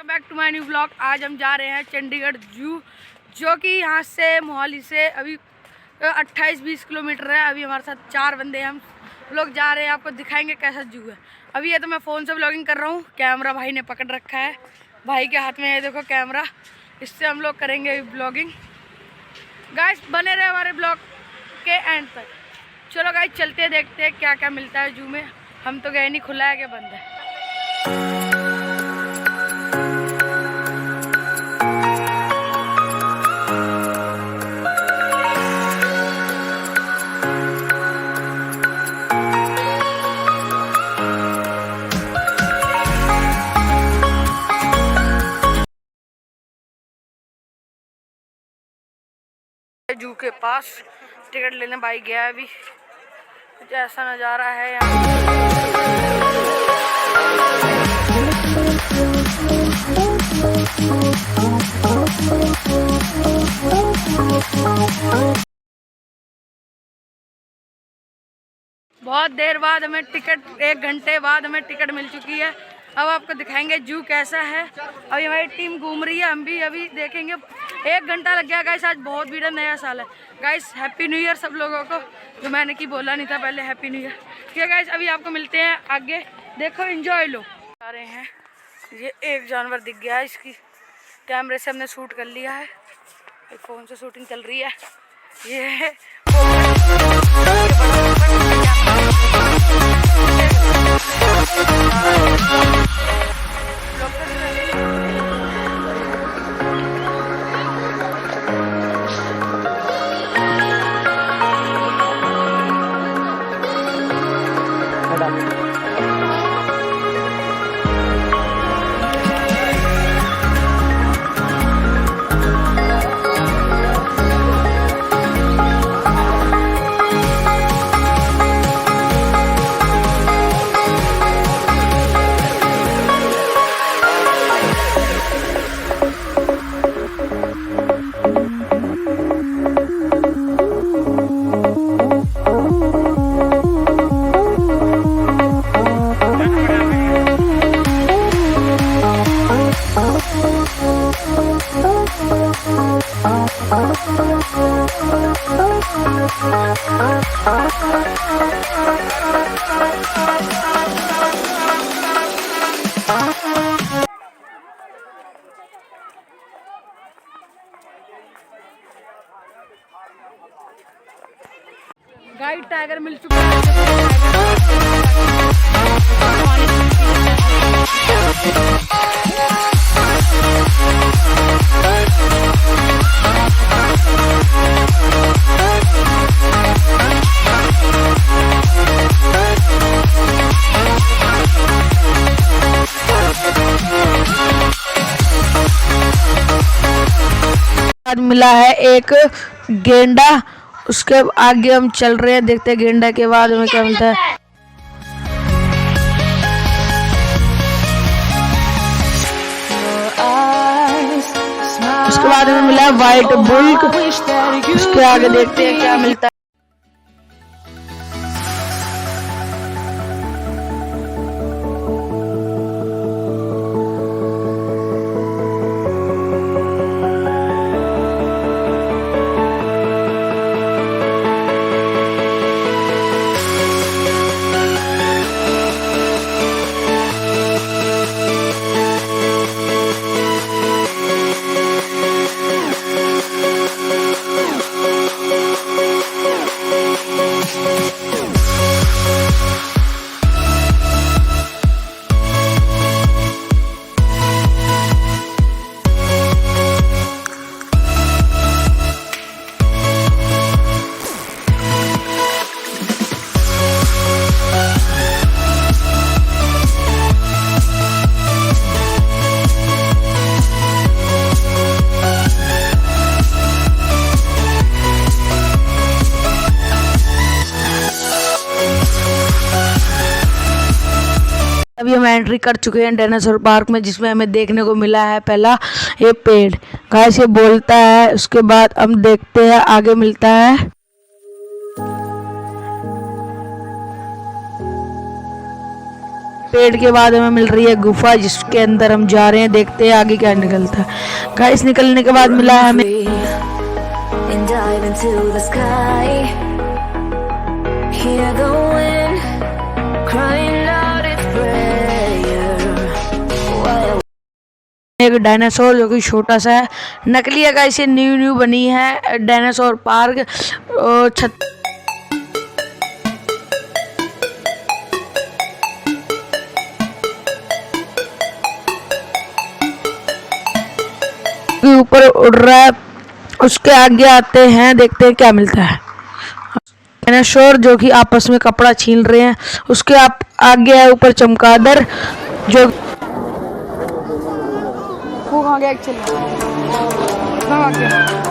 Welcome back to my new blog. आज हम जा रहे हैं चंडीगढ़ जू, जो कि यहाँ से मोहाली से अभी 28-20 किलोमीटर है। अभी हमारे साथ 4 बंदे हैं, हम लोग जा रहे हैं। आपको दिखाएंगे कैसा जू है। अभी ये तो मैं फ़ोन से ब्लॉगिंग कर रहा हूँ, कैमरा भाई ने पकड़ रखा है। भाई के हाथ में है देखो कैमरा, इससे हम लोग करेंगे ब्लॉगिंग। गाइस बने रहे हमारे ब्लॉग के एंड तक। चलो गाइस चलते हैं, देखते हैं क्या क्या मिलता है जू में। हम तो गए नहीं, खुला है कि बंद है। जू के पास टिकट लेने भाई गया। अभी कुछ ऐसा नज़ारा है यहाँ। बहुत देर बाद हमें टिकट, 1 घंटे बाद हमें टिकट मिल चुकी है। अब आपको दिखाएंगे जू कैसा है। अभी हमारी टीम घूम रही है, हम भी अभी देखेंगे। 1 घंटा लग गया गाइस, आज बहुत भीड़ है, नया साल है। गाइस हैप्पी न्यू ईयर सब लोगों को, जो मैंने की बोला नहीं था पहले, हैप्पी न्यू ईयर। ठीक है गाइस, अभी आपको मिलते हैं आगे, देखो एंजॉय लो। आ रहे हैं, ये एक जानवर दिख गया है, इसकी कैमरे से हमने शूट कर लिया है, फ़ोन से शूटिंग चल रही है। ये है गाइड टाइगर मिल चुका है। मिला है एक गेंडा, उसके आगे हम चल रहे हैं, देखते हैं गेंडा के बाद हमें क्या मिलता है। उसके बाद हमें मिला व्हाइट बुल्क, उसके आगे देखते हैं क्या मिलता है। अभी हम एंट्री कर चुके हैं डायनासोर पार्क में, जिसमें हमें देखने को मिला है पहला ये पेड़। गाइस ये बोलता है, उसके बाद हम देखते हैं आगे मिलता है। पेड़ के बाद हमें मिल रही है गुफा, जिसके अंदर हम जा रहे हैं, देखते हैं आगे क्या निकलता है। गाइस निकलने के बाद मिला है हमें एक डायनासोर जो कि छोटा सा है, नकली है गाइस, ये न्यू बनी है डायनासोर पार्क। और छत के ऊपर उड़ रहा है। उसके आगे आते हैं, देखते हैं क्या मिलता है। डायनासोर जो कि आपस में कपड़ा छीन रहे हैं। उसके आगे है ऊपर चमगादड़ जो कहाँ गया कहाँ गया।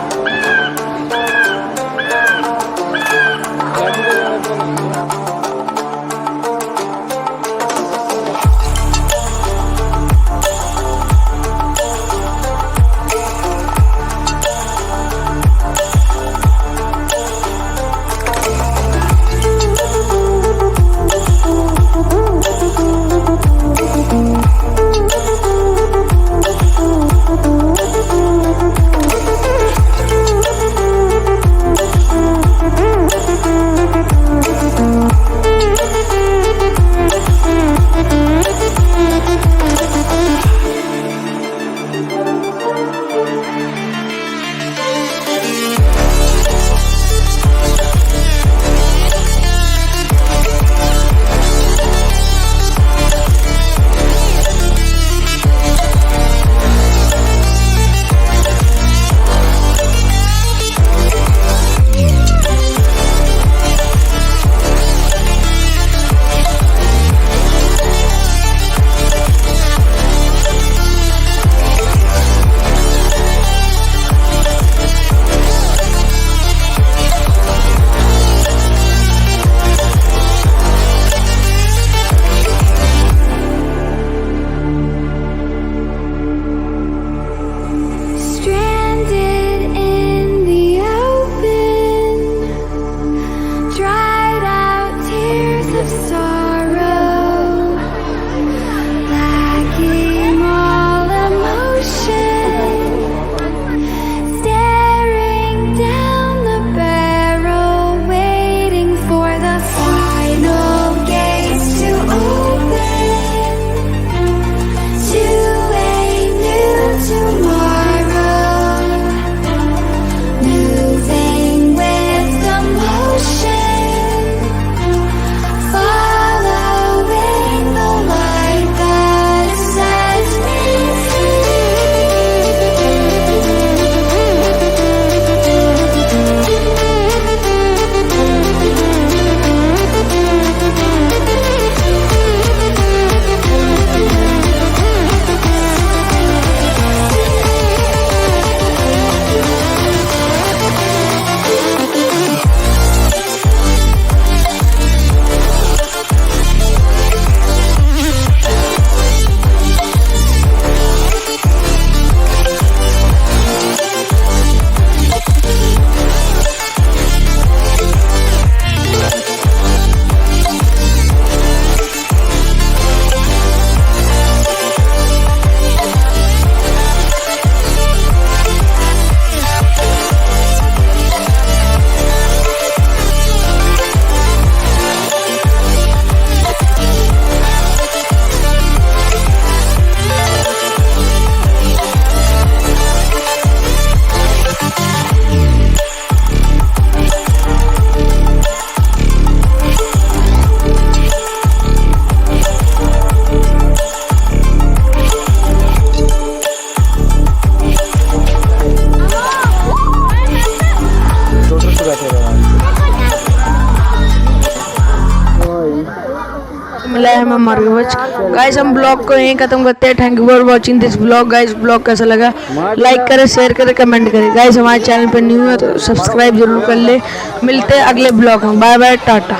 मिला है हमें मगरमच्छ। गाइस हम ब्लॉग को यहीं खत्म करते हैं। Thank you for watching this blog. Guys blog कैसा लगा लाइक करें, शेयर करें, कमेंट करें। गाइस हमारे चैनल पर न्यू है तो सब्सक्राइब जरूर कर ले। मिलते हैं अगले ब्लॉग में। Bye bye, tata.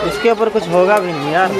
इसके ऊपर कुछ होगा भी नहीं यार।